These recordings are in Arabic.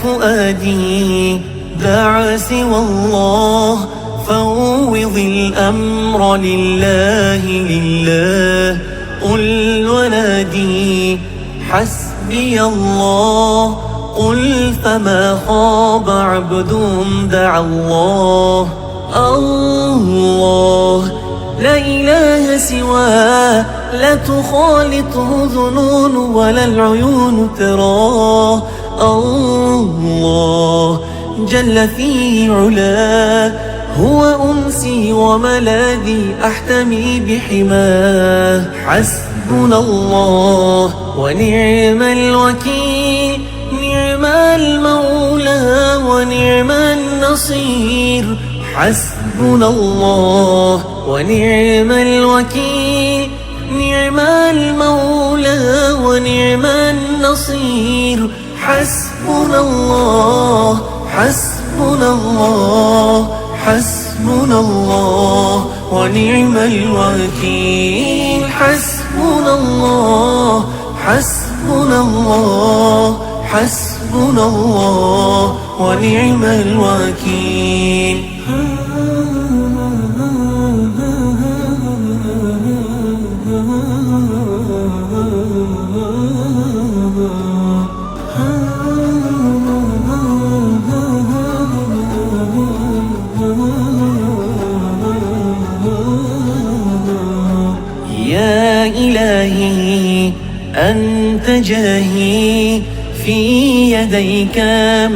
فؤادي دع سوى الله، فوض الأمر لله لله. قل ونادي حسبي الله، قل فما خاب عبد دعا الله. الله لا إله سواه، لا تخالطه ظنون ولا العيون تراه. الله جل في علاه، هو أنسي وملاذي أحتمي بحماه. حسبنا الله ونعم الوكيل، نعم المولى ونعم النصير. حسبنا الله ونعم الوكيل، نعم المولى ونعم النصير. حسبنا الله حسبنا الله حسبنا الله ونعم الوكيل. حسبنا الله حسبنا الله حسبنا الله ونعم الوكيل. يا إلهي أنت جاهي، في يديك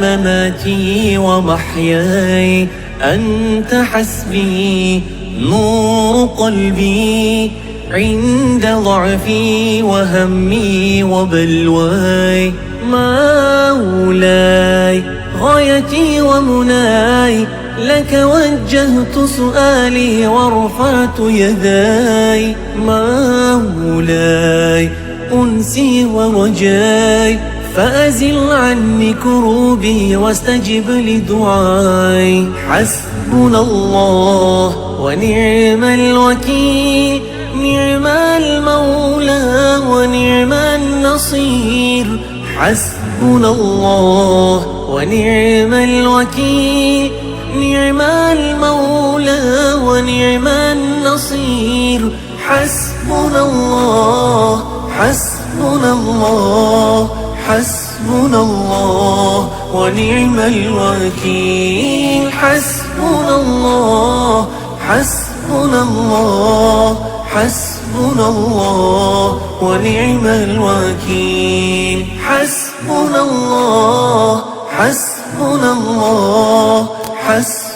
مماتي ومحياي. أنت حسبي نور قلبي، عند ضعفي وهمي وبلواي. مولاي غايتي ومناي، لك وجهت سؤالي ورفعت يداي. مولاي أنسي ورجاي، فأزل عني كروبي واستجب لدعاي. حسبنا الله ونعم الوكيل، نعم المولى ونعم النصير. حسبنا الله ونعم الوكيل، نعم المولى ونعم النصير. حسبنا الله حسبنا الله حسبنا الله ونعم الوكيل. حسبنا الله حسبنا الله حسبنا الله ونعم الوكيل. حسبنا الله حسبنا الله حسبنا